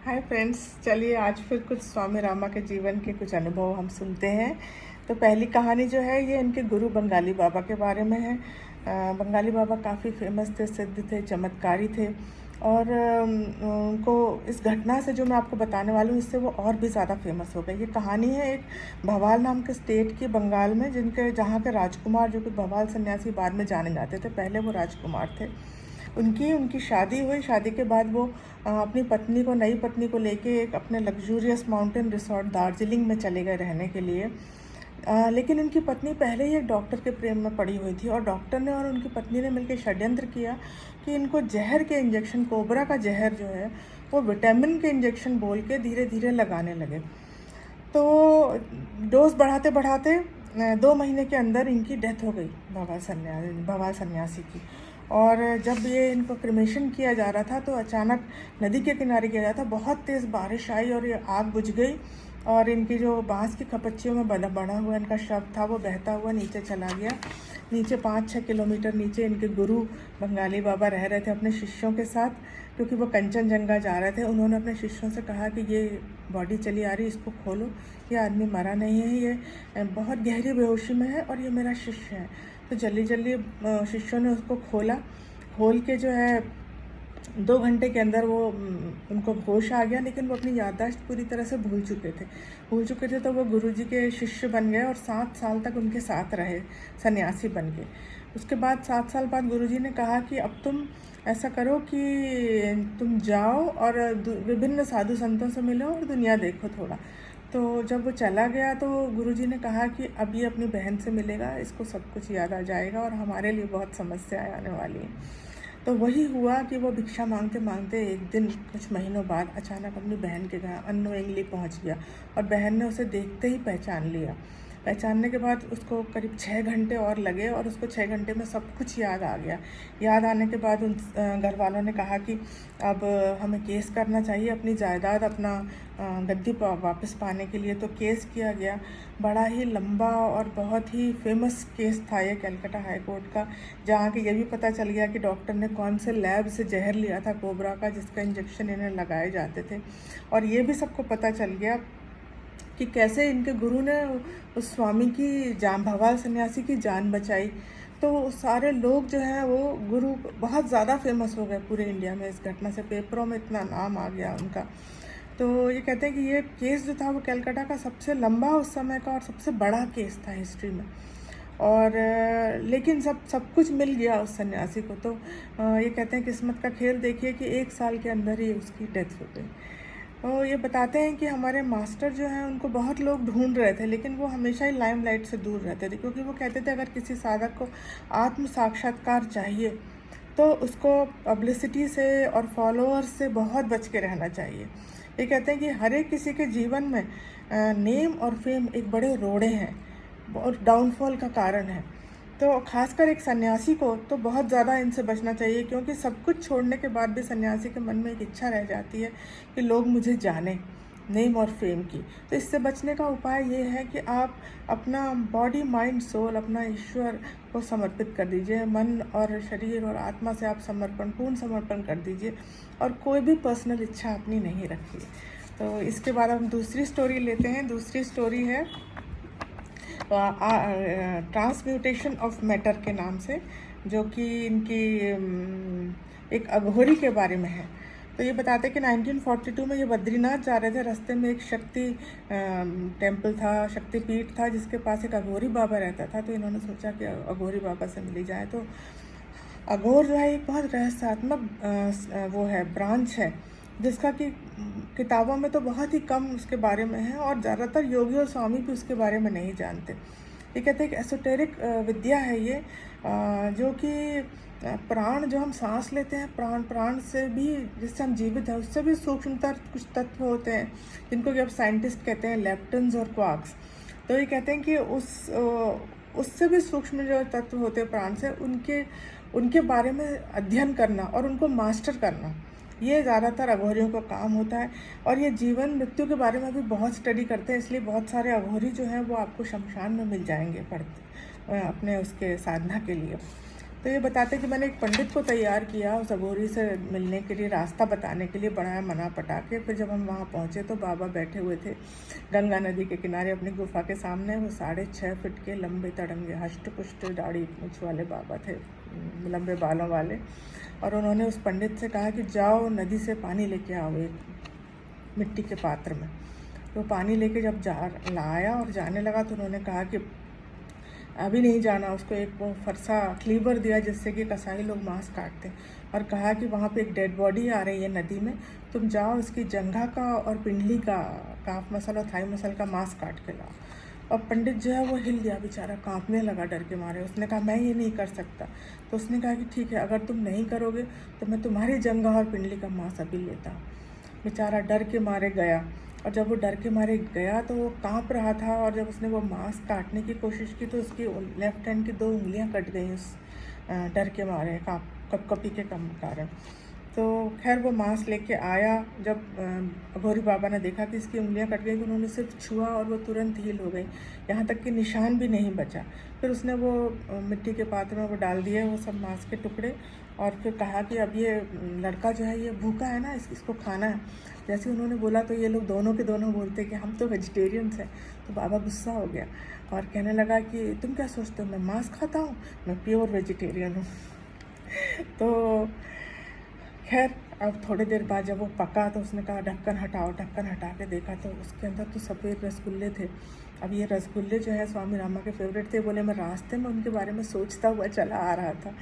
Hi friends, चलिए आज फिर कुछ स्वामी रामा के जीवन के कुछ अनुभव हम सुनते हैं। तो पहली कहानी जो है ये इनके गुरु बंगाली बाबा के बारे में है। बंगाली बाबा काफ़ी फेमस थे, सिद्ध थे, चमत्कारी थे और उनको इस घटना से जो मैं आपको बताने वाली हूँ इससे वो और भी ज़्यादा फेमस हो गए। ये कहानी है एक भवाल नाम के स्टेट की बंगाल में, जहाँ के राजकुमार जो कि भवाल सन्यासी बाद में जाने जाते थे, पहले वो राजकुमार थे। उनकी शादी हुई। शादी के बाद वो अपनी नई पत्नी को लेके एक अपने लग्जूरियस माउंटेन रिसॉर्ट दार्जिलिंग में चले गए रहने के लिए। लेकिन उनकी पत्नी पहले ही एक डॉक्टर के प्रेम में पड़ी हुई थी और डॉक्टर ने और उनकी पत्नी ने मिलकर षड्यंत्र किया कि इनको जहर के इंजेक्शन, कोबरा का जहर जो है वो विटामिन के इंजेक्शन बोल के धीरे धीरे लगाने लगे। तो डोज बढ़ाते बढ़ाते 2 महीने के अंदर इनकी डेथ हो गई भवाल सन्यासी की। और जब ये इनको क्रिमेशन किया जा रहा था तो अचानक नदी के किनारे किया जाता, बहुत तेज़ बारिश आई और ये आग बुझ गई और इनकी जो बांस की खपच्चियों में बना हुआ इनका शव था वो बहता हुआ नीचे चला गया। नीचे 5-6 किलोमीटर नीचे इनके गुरु बंगाली बाबा रह रहे थे अपने शिष्यों के साथ, क्योंकि वो कंचनजंगा जा रहे थे। उन्होंने अपने शिष्यों से कहा कि ये बॉडी चली आ रही, इसको खोलो, ये आदमी मरा नहीं है, ये बहुत गहरी बेहोशी में है और ये मेरा शिष्य है। तो जल्दी जल्दी शिष्यों ने उसको खोल के जो है 2 घंटे के अंदर वो उनको होश आ गया, लेकिन वो अपनी याददाश्त पूरी तरह से भूल चुके थे। तो वो गुरुजी के शिष्य बन गए और 7 साल तक उनके साथ रहे, सन्यासी बन के। उसके बाद 7 साल बाद गुरुजी ने कहा कि अब तुम ऐसा करो कि तुम जाओ और विभिन्न साधु संतों से मिलो और दुनिया देखो थोड़ा। तो जब वो चला गया तो गुरुजी ने कहा कि अब ये अपनी बहन से मिलेगा, इसको सब कुछ याद आ जाएगा और हमारे लिए बहुत समस्याएं आने वाली हैं। तो वही हुआ कि वो भिक्षा मांगते मांगते एक दिन कुछ महीनों बाद अचानक अपनी बहन के घर अननोइंगली पहुंच गया और बहन ने उसे देखते ही पहचान लिया। पहचानने के बाद उसको करीब 6 घंटे और लगे और उसको 6 घंटे में सब कुछ याद आ गया। याद आने के बाद उन घर वालों ने कहा कि अब हमें केस करना चाहिए अपनी जायदाद, अपना गद्दी वापस पाने के लिए। तो केस किया गया। बड़ा ही लंबा और बहुत ही फेमस केस था ये कलकत्ता हाई कोर्ट का, जहाँ कि ये भी पता चल गया कि डॉक्टर ने कौन से लैब से जहर लिया था कोबरा का, जिसका इंजेक्शन इन्हें लगाए जाते थे। और ये भी सबको पता चल गया कि कैसे इनके गुरु ने उस स्वामी की जान, भवाल सन्यासी की जान बचाई। तो सारे लोग जो हैं वो गुरु बहुत ज़्यादा फेमस हो गए पूरे इंडिया में। इस घटना से पेपरों में इतना नाम आ गया उनका। तो ये कहते हैं कि ये केस जो था वो कलकत्ता का सबसे लंबा उस समय का और सबसे बड़ा केस था हिस्ट्री में। और लेकिन सब कुछ मिल गया उस सन्यासी को। तो ये कहते हैं किस्मत का खेल देखिए कि 1 साल के अंदर ही उसकी डेथ हो गई। तो ये बताते हैं कि हमारे मास्टर जो हैं उनको बहुत लोग ढूंढ रहे थे, लेकिन वो हमेशा ही लाइमलाइट से दूर रहते थे, क्योंकि वो कहते थे अगर किसी साधक को आत्म साक्षात्कार चाहिए तो उसको पब्लिसिटी से और फॉलोअर्स से बहुत बच के रहना चाहिए। ये कहते हैं कि हर एक किसी के जीवन में नेम और फेम एक बड़े रोड़े हैं और डाउनफॉल का कारण है। तो खासकर एक सन्यासी को तो बहुत ज़्यादा इनसे बचना चाहिए, क्योंकि सब कुछ छोड़ने के बाद भी सन्यासी के मन में एक इच्छा रह जाती है कि लोग मुझे जानें, नेम और फेम की। तो इससे बचने का उपाय ये है कि आप अपना बॉडी, माइंड, सोल अपना ईश्वर को समर्पित कर दीजिए। मन और शरीर और आत्मा से आप पूर्ण समर्पण कर दीजिए और कोई भी पर्सनल इच्छा अपनी नहीं रखिए। तो इसके बाद हम दूसरी स्टोरी लेते हैं। दूसरी स्टोरी है ट्रांसम्यूटेशन ऑफ मैटर के नाम से, जो कि इनकी एक अघोरी के बारे में है। तो ये बताते हैं कि 1942 में ये बद्रीनाथ जा रहे थे। रास्ते में एक शक्ति टेम्पल था, शक्तिपीठ था, जिसके पास एक अघोरी बाबा रहता था। तो इन्होंने सोचा कि अघोरी बाबा से मिली जाए। तो अघोर जो है एक बहुत रहस्यात्मक वो है, ब्रांच है, जिसका कि किताबों में तो बहुत ही कम उसके बारे में है और ज़्यादातर योगी और स्वामी भी उसके बारे में नहीं जानते। ये कहते हैं कि एसोटेरिक विद्या है ये, जो कि प्राण जो हम सांस लेते हैं, प्राण से भी, जिससे हम जीवित हैं, उससे भी सूक्ष्मतर कुछ तत्व होते हैं जिनको कि अब साइंटिस्ट कहते हैं लेप्टन्स और क्वार्क्स। तो ये कहते हैं कि उससे भी सूक्ष्म जो तत्व होते हैं प्राण से, उनके बारे में अध्ययन करना और उनको मास्टर करना, ये ज़्यादातर अघोरियों का काम होता है। और ये जीवन मृत्यु के बारे में भी बहुत स्टडी करते हैं, इसलिए बहुत सारे अघोरी जो हैं वो आपको शमशान में मिल जाएंगे अपने उसके साधना के लिए। तो ये बताते कि मैंने एक पंडित को तैयार किया उस अघोरी से मिलने के लिए, रास्ता बताने के लिए, बढ़ाया मना पटा के। फिर जब हम वहाँ पहुँचे तो बाबा बैठे हुए थे गंगा नदी के किनारे अपनी गुफा के सामने। वो 6.5 फीट के लंबे तड़ंगे हष्ट पुष्ट दाढ़ी मूछ वाले बाबा थे, लंबे बालों वाले। और उन्होंने उस पंडित से कहा कि जाओ नदी से पानी लेके आओ एक मिट्टी के पात्र में। तो पानी लेके जब लाया और जाने लगा तो उन्होंने कहा कि अभी नहीं जाना। उसको एक वो फरसा क्लीवर दिया जिससे कि कसाई लोग मांस काटते हैं, और कहा कि वहाँ पे एक डेड बॉडी आ रही है नदी में, तुम जाओ इसकी जंघा का और पिंडली का, काफ मसल और थाई मसल का मांस काट के लाओ। और पंडित जो है वो हिल गया बेचारा, कांपने लगा डर के मारे। उसने कहा मैं ये नहीं कर सकता। तो उसने कहा कि ठीक है, अगर तुम नहीं करोगे तो मैं तुम्हारी जंघा और पिंडली का मांस अभी लेता हूँ। बेचारा डर के मारे गया, और जब वो डर के मारे गया तो वो कांप रहा था। और जब उसने वो मांस काटने की कोशिश की तो उसकी लेफ्ट हैंड की 2 उंगलियां कट गई उस डर के मारे, कपकपी के कम कारण। तो खैर वो मांस लेके आया। जब अघोरी बाबा ने देखा कि इसकी उंगलियां कट गई तो उन्होंने सिर्फ छुआ और वो तुरंत हील हो गई, यहाँ तक कि निशान भी नहीं बचा। फिर उसने वो मिट्टी के पात्र में वो डाल दिए वो सब मांस के टुकड़े, और फिर कहा कि अब ये लड़का जो है ये भूखा है ना, इसको खाना है। जैसे उन्होंने बोला तो ये लोग दोनों के दोनों बोलते कि हम तो वेजिटेरियंस हैं। तो बाबा गुस्सा हो गया और कहने लगा कि तुम क्या सोचते हो मैं मांस खाता हूँ, मैं प्योर वेजिटेरियन हूँ। तो खैर अब थोड़ी देर बाद जब वो पका तो उसने कहा ढक्कन हटाओ। ढक्कन हटा के देखा तो उसके अंदर तो सफ़ेद रसगुल्ले थे। अब ये रसगुल्ले जो है स्वामी रामा के फेवरेट थे। बोले मैं रास्ते में उनके बारे में सोचता हुआ चला आ रहा था।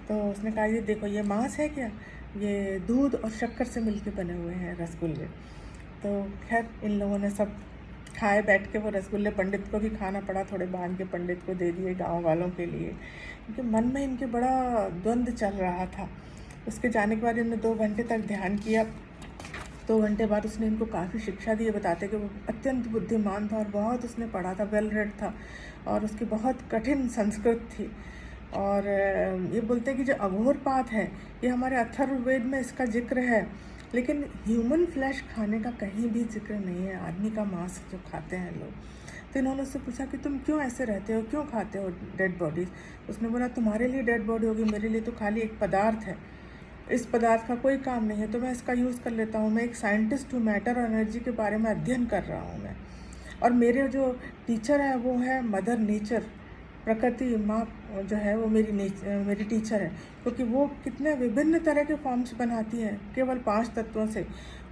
तो उसने कहा ये देखो ये मांस है क्या, ये दूध और शक्कर से मिलके बने हुए हैं रसगुल्ले। तो खैर इन लोगों ने सब खाए बैठ के वो रसगुल्ले। पंडित को भी खाना पड़ा, थोड़े बांध के पंडित को दे दिए गांव वालों के लिए, क्योंकि मन में इनके बड़ा द्वंद्व चल रहा था। उसके जाने के बाद इन्होंने 2 घंटे तक ध्यान किया। 2 घंटे बाद उसने इनको काफ़ी शिक्षा दी। बताते कि वो अत्यंत बुद्धिमान था और बहुत उसने पढ़ा था, वेल रेड था, और उसकी बहुत कठिन संस्कृत थी। और ये बोलते हैं कि जो अघोरपात है ये हमारे अथर्ववेद में इसका जिक्र है, लेकिन ह्यूमन फ्लैश खाने का कहीं भी जिक्र नहीं है, आदमी का मांस जो खाते हैं लोग। तो इन्होंने उससे पूछा कि तुम क्यों ऐसे रहते हो, क्यों खाते हो डेड बॉडीज़। उसने बोला तुम्हारे लिए डेड बॉडी होगी, मेरे लिए तो खाली एक पदार्थ है, इस पदार्थ का कोई काम नहीं है, तो मैं इसका यूज़ कर लेता हूँ। मैं एक साइंटिस्ट हूँ, मैटर और एनर्जी के बारे में अध्ययन कर रहा हूँ मैं। और मेरे जो टीचर है वो है मदर नेचर, प्रकृति माँ जो है वो मेरी टीचर है, क्योंकि वो कितने विभिन्न तरह के फॉर्म्स बनाती है केवल 5 तत्वों से,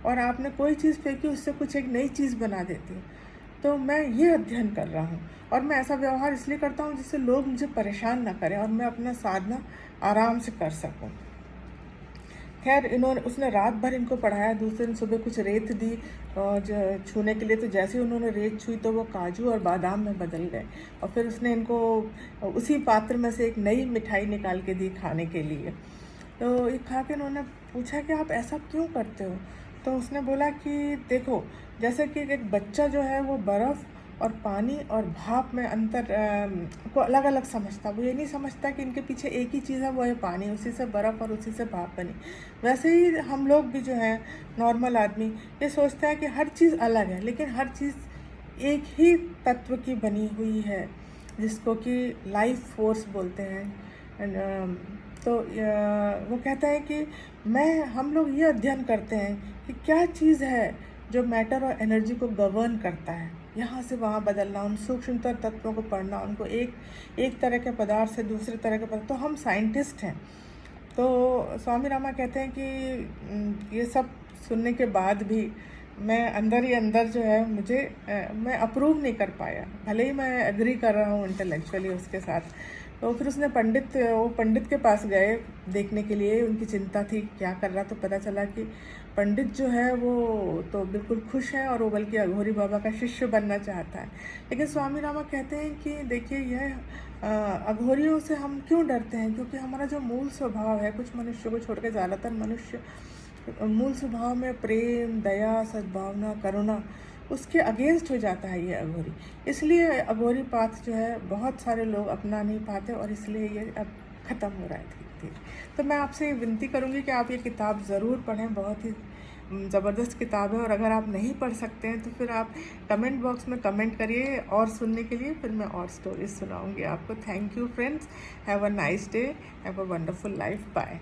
और आपने कोई चीज़ फेंकी उससे कुछ एक नई चीज़ बना देती है। तो मैं ये अध्ययन कर रहा हूँ, और मैं ऐसा व्यवहार इसलिए करता हूँ जिससे लोग मुझे परेशान ना करें और मैं अपना साधना आराम से कर सकूँ। खैर उसने रात भर इनको पढ़ाया। दूसरे दिन सुबह कुछ रेत दी और छूने के लिए, तो जैसे ही उन्होंने रेत छुई तो वो काजू और बादाम में बदल गए। और फिर उसने इनको उसी पात्र में से एक नई मिठाई निकाल के दी खाने के लिए। तो ये खा के उन्होंने पूछा कि आप ऐसा क्यों करते हो। तो उसने बोला कि देखो, जैसे कि एक बच्चा जो है वो बर्फ़ और पानी और भाप में अंतर को अलग अलग समझता, वो ये नहीं समझता कि इनके पीछे एक ही चीज़ है, वो है पानी, उसी से बर्फ़ और उसी से भाप बनी। वैसे ही हम लोग भी जो है नॉर्मल आदमी ये सोचता है कि हर चीज़ अलग है, लेकिन हर चीज़ एक ही तत्व की बनी हुई है जिसको कि लाइफ फोर्स बोलते हैं। तो वो कहता है कि हम लोग ये अध्ययन करते हैं कि क्या चीज़ है जो मैटर और एनर्जी को गवर्न करता है, यहाँ से वहाँ बदलना, उन सूक्ष्मतर तत्वों को पढ़ना, उनको एक तरह के पदार्थ से दूसरे तरह के पदार्थ। तो हम साइंटिस्ट हैं। तो स्वामी रामा कहते हैं कि ये सब सुनने के बाद भी मैं अंदर ही अंदर जो है मैं अप्रूव नहीं कर पाया, भले ही मैं एग्री कर रहा हूँ इंटेलेक्चुअली उसके साथ। तो फिर उसने पंडित के पास गए देखने के लिए, उनकी चिंता थी क्या कर रहा। तो पता चला कि पंडित जो है वो तो बिल्कुल खुश है और वो बल्कि अघोरी बाबा का शिष्य बनना चाहता है। लेकिन स्वामी रामा कहते हैं कि देखिए यह अघोरियों से हम क्यों डरते हैं, क्योंकि हमारा जो मूल स्वभाव है, कुछ मनुष्य को छोड़ के ज़्यादातर मनुष्य मूल स्वभाव में प्रेम, दया, सद्भावना, करुणा, उसके अगेंस्ट हो जाता है ये अघोरी। इसलिए अघोरी पाथ जो है बहुत सारे लोग अपना नहीं पाते और इसलिए ये अब ख़त्म हो रहा है धीरे धीरे। तो मैं आपसे विनती करूँगी कि आप ये किताब ज़रूर पढ़ें, बहुत ही ज़बरदस्त किताब है, और अगर आप नहीं पढ़ सकते हैं तो फिर आप कमेंट बॉक्स में कमेंट करिए और सुनने के लिए, फिर मैं और स्टोरीज सुनाऊंगी आपको। Thank you friends, have a nice day, have a wonderful life, bye.